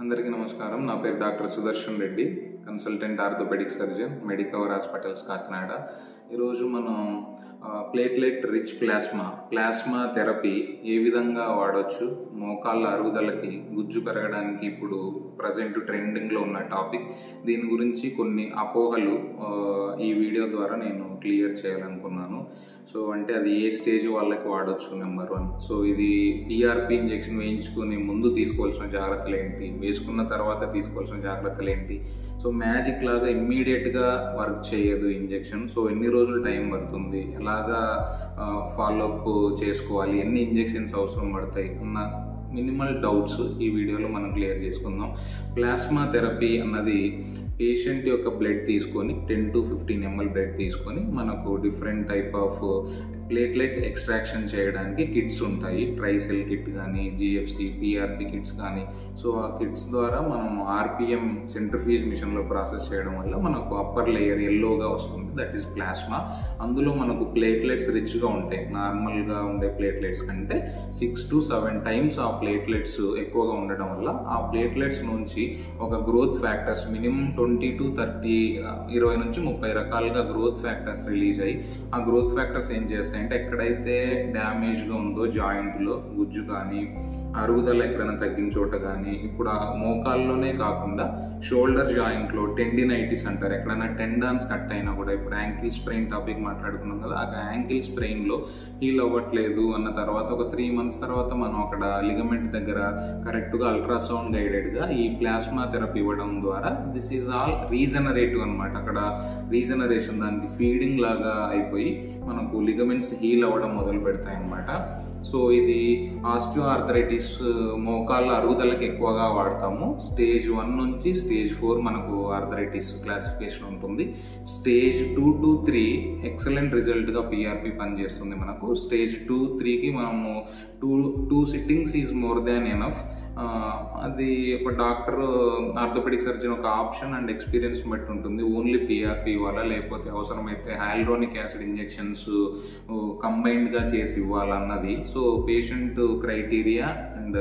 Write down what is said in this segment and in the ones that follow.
అందరికీ నమస్కారం. నా పేరు doctor Sudarshan Reddy, consultant orthopaedic surgeon, Medicover hospitals Kakinada. ఈరోజు మనం ప్లేట్లెట్ రిచ్ ప్లాస్మా థెరపీ ఏ విధంగా వాడవచ్చు, మోకాళ్ళ అరుగుదలకి, గుజ్జు పెరగడానికి ఇప్పుడు ప్రజెంట్ ట్రెండింగ్లో ఉన్న టాపిక్. దీని గురించి కొన్ని అపోహలు ఈ వీడియో ద్వారా నేను క్లియర్ చేయాలనుకున్నాను. సో అంటే అది ఏ స్టేజ్ వాళ్ళకి వాడవచ్చు, నెంబర్ 1. సో ఇది పిఆర్పి ఇంజెక్షన్ వేయించుకుని ముందు తీసుకోవాల్సిన జాగ్రత్తలు ఏంటి, వేసుకున్న తర్వాత తీసుకోవాల్సిన జాగ్రత్తలు ఏంటి. సో మ్యాజిక్ లాగా ఇమ్మీడియట్గా వర్క్ చేయదు ఇంజెక్షన్. సో ఎన్ని రోజులు టైం పడుతుంది, ఎలాగా ఫాలోఅప్ చేసుకోవాలి, ఎన్ని ఇంజెక్షన్స్ అవసరం పడతాయి అన్న మినిమల్ డౌట్స్ ఈ వీడియోలో మనం క్లియర్ చేసుకుందాం. ప్లాస్మా థెరపీ అన్నది పేషెంట్ యొక్క బ్లడ్ తీసుకొని 10 to 15 ml బ్లడ్ తీసుకొని మనకు different type of platelet extraction చేయడానికి కిట్స్ ఉంటాయి. ట్రైసెల్ కిట్ కానీ, జిఎఫ్సి, పిఆర్పి కిట్స్ కానీ. సో ఆ కిట్స్ ద్వారా మనం ఆర్పిఎం సెంట్రిఫ్యూజ్ మిషన్లో ప్రాసెస్ చేయడం వల్ల మనకు అప్పర్ లేయర్ ఎల్లోగా వస్తుంది, దట్ ఈస్ ప్లాస్మా. అందులో మనకు ప్లేట్లెట్స్ రిచ్గా ఉంటాయి. నార్మల్గా ఉండే ప్లేట్లెట్స్ కంటే 6 to 7 times ఆ ప్లేట్లెట్స్ ఎక్కువగా ఉండడం వల్ల ఆ ప్లేట్లెట్స్ నుంచి ఒక గ్రోత్ ఫ్యాక్టర్స్ మినిమం 20 to 30, 20 నుంచి 30 రకాలుగా గ్రోత్ ఫ్యాక్టర్స్ రిలీజ్ అయ్యి, ఆ గ్రోత్ ఫ్యాక్టర్స్ ఏం చేస్తాయి అంటే ఎక్కడైతే డ్యామేజ్గా ఉందో జాయింట్లో, గుజ్జు కానీ, అరుగుదల ఎక్కడైనా తగ్గిన చోట కానీ, ఇప్పుడు ఆ మోకాల్లోనే కాకుండా షోల్డర్ జాయింట్లో టెండినైటిస్ అంటారు, ఎక్కడైనా టెండాన్స్ కట్ అయినా కూడా, ఇప్పుడు యాంకిల్ స్ప్రెయిన్ టాపిక్ మాట్లాడుకున్నాం కదా, ఆ యాంకిల్ స్ప్రెయిన్లో హీల్ అవ్వట్లేదు అన్న తర్వాత ఒక 3 months తర్వాత మనం అక్కడ లిగమెంట్ దగ్గర కరెక్ట్గా అల్ట్రాసౌండ్ గైడెడ్గా ఈ ప్లాస్మా థెరపీ ఇవ్వడం ద్వారా దిస్ ఈజ్ ఆల్ రీజనరేటివ్ అనమాట. అక్కడ రీజనరేషన్, దానికి ఫీడింగ్ లాగా అయిపోయి మనకు లిగమెంట్స్ హీల్ అవ్వడం మొదలు పెడతాయి అన్నమాట. సో ఇది ఆస్టియో ఆర్థరైటిస్, మోకాళ్ళ అరుగుదలకు ఎక్కువగా వాడతాము. స్టేజ్ 1 నుంచి స్టేజ్ 4 మనకు ఆర్థరైటిస్ క్లాసిఫికేషన్ ఉంటుంది. స్టేజ్ 2 to 3 ఎక్సలెంట్ రిజల్ట్గా పిఆర్పి పనిచేస్తుంది మనకు. స్టేజ్ 2, 3కి మనము 2 sittings is more than enough. అది ఒక డాక్టర్, ఆర్థోపెడిక్ సర్జన్ ఒక ఆప్షన్ అండ్ ఎక్స్పీరియన్స్ బట్టి ఉంటుంది. ఓన్లీ పిఆర్పి ఇవ్వాలా, లేకపోతే అవసరమైతే హైల్రోనిక్ యాసిడ్ ఇంజెక్షన్స్ కంబైన్డ్గా చేసి ఇవ్వాలన్నది so patient criteria and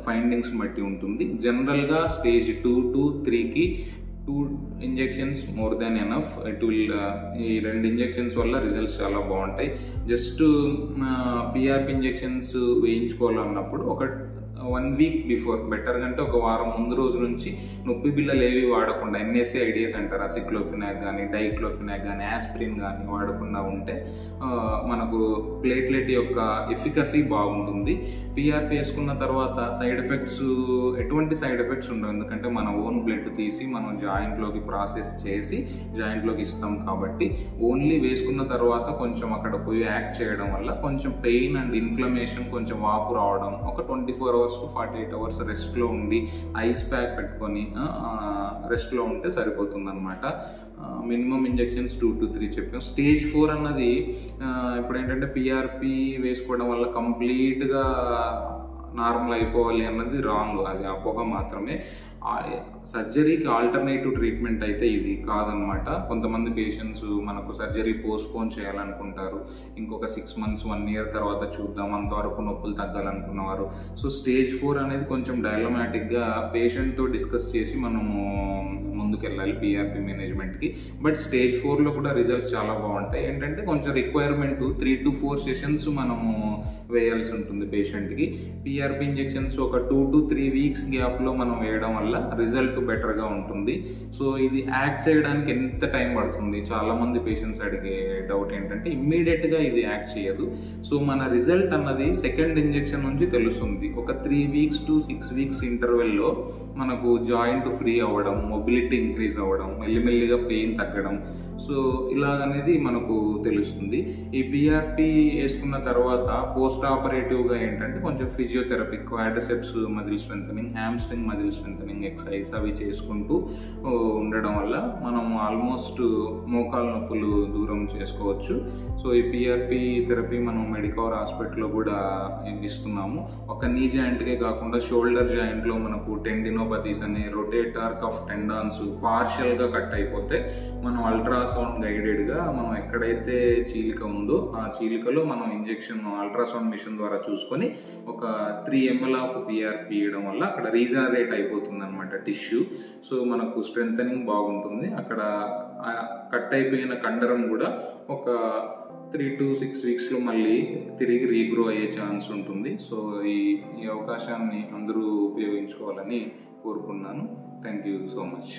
findings బట్టి ఉంటుంది. జనరల్గా స్టేజ్ 2 to 3కి 2 injections more than enough. It will ఈ 2 injections వల్ల రిజల్ట్స్ చాలా బాగుంటాయి. జస్ట్ పిఆర్పి ఇంజెక్షన్స్ వేయించుకోవాలన్నప్పుడు ఒక 1 week బిఫోర్, బెటర్ కంటే ఒక వారం ముందు రోజు నుంచి నొప్పి బిళ్ళలు ఏవి వాడకుండా, NSAIDs అంటారు, అసిక్లోఫినాక్ కానీ, డైక్లోఫినాక్ కానీ, ఆస్పిరిన్ కానీ వాడకుండా ఉంటే మనకు ప్లేట్లెట్ యొక్క ఎఫికసీ బాగుంటుంది. పిఆర్పి వేసుకున్న తర్వాత సైడ్ ఎఫెక్ట్స్, ఎటువంటి సైడ్ ఎఫెక్ట్స్ ఉండవు, ఎందుకంటే మన ఓన్ బ్లడ్ తీసి మనం జాయింట్లోకి ప్రాసెస్ చేసి జాయింట్లోకి ఇస్తాం కాబట్టి. ఓన్లీ వేసుకున్న తర్వాత కొంచెం అక్కడ పోయి యాక్ట్ చేయడం వల్ల కొంచెం పెయిన్ అండ్ ఇన్ఫ్లమేషన్, కొంచెం వాపు రావడం, ఒక 24 hours to 48 hours రెస్ట్లో ఉండి ఐస్ ప్యాక్ పెట్టుకొని రెస్ట్లో ఉంటే సరిపోతుంది అనమాట. మినిమం ఇంజెక్షన్స్ 2 to 3 చెప్పాం. స్టేజ్ 4 అన్నది ఇప్పుడు ఏంటంటే పిఆర్పి వేసుకోవడం వల్ల కంప్లీట్గా నార్మల్ అయిపోవాలి అన్నది రాంగ్, అది అపోహ మాత్రమే. సర్జరీకి ఆల్టర్నేటివ్ ట్రీట్మెంట్ అయితే ఇది కాదనమాట. కొంతమంది పేషెంట్స్ మనకు సర్జరీ పోస్ట్పోన్ చేయాలనుకుంటారు, ఇంకొక 6 months 1 year తర్వాత చూద్దాం, అంతవరకు నొప్పులు తగ్గాలనుకున్నవారు. సో స్టేజ్ 4 అనేది కొంచెం డైలమాటిక్గా పేషెంట్తో డిస్కస్ చేసి మనము ముందుకెళ్ళాలి పిఆర్పి మేనేజ్మెంట్కి. బట్ స్టేజ్ 4లో కూడా రిజల్ట్స్ చాలా బాగుంటాయి. ఏంటంటే కొంచెం రిక్వైర్మెంట్ 3 to 4 sessions మనము వేయాల్సి ఉంటుంది పేషెంట్కి. పిఆర్పి ఇంజెక్షన్స్ ఒక 2 to 3 weeks గ్యాప్లో మనం వేయడం వల్ల రిజల్ట్ బెటర్గా ఉంటుంది. సో ఇది యాక్ట్ చేయడానికి ఎంత టైం పడుతుంది, చాలామంది పేషెంట్స్ అడిగే డౌట్ ఏంటంటే ఇమ్మీడియట్గా ఇది యాక్ట్ చేయదు. సో మన రిజల్ట్ అన్నది సెకండ్ ఇంజెక్షన్ నుంచి తెలుస్తుంది. ఒక 3 weeks to 6 weeks ఇంటర్వెల్లో మనకు జాయింట్ ఫ్రీ అవ్వడం, మొబిలిటీ ఇంక్రీజ్ అవ్వడం, మెల్లిమెల్లిగా పెయిన్ తగ్గడం, సో ఇలాగనేది మనకు తెలుస్తుంది. ఈ పిఆర్పి వేసుకున్న తర్వాత పోస్ట్ ఆపరేటివ్గా ఏంటంటే కొంచెం physiotherapy, quadriceps muscle strengthening, hamstring muscle strengthening exercise అవి చేసుకుంటూ ఉండడం వల్ల మనం ఆల్మోస్ట్ మోకాలు నొప్పులు దూరం చేసుకోవచ్చు. సో ఈ పిఆర్పి థెరపీ మనం మెడికవర్ హాస్పిటల్లో కూడా ఇస్తున్నాము. ఒక నీ జాయింట్కే కాకుండా షోల్డర్ జాయింట్లో మనకు టెండినోపతీస్ అనే రొటేటర్ కఫ్ టెండాన్స్ పార్షియల్గా కట్ అయిపోతే మనం అల్ట్రా అల్ట్రాసౌండ్ గైడెడ్గా మనం ఎక్కడైతే చీలిక ఉందో ఆ చీలికలో మనం ఇంజెక్షన్ అల్ట్రాసౌండ్ మిషన్ ద్వారా చూసుకొని ఒక 3 ml ఆఫ్ పిఆర్పి ఇవ్వడం వల్ల అక్కడ రీజనరేట్ అయిపోతుంది అనమాట టిష్యూ. సో మనకు స్ట్రెంథనింగ్ బాగుంటుంది. అక్కడ కట్ అయిపోయిన కండరం కూడా ఒక 3 to 6 వీక్స్లో మళ్ళీ తిరిగి రీగ్రో అయ్యే ఛాన్స్ ఉంటుంది. సో ఈ అవకాశాన్ని అందరూ ఉపయోగించుకోవాలని కోరుకున్నాను. Thank you so much.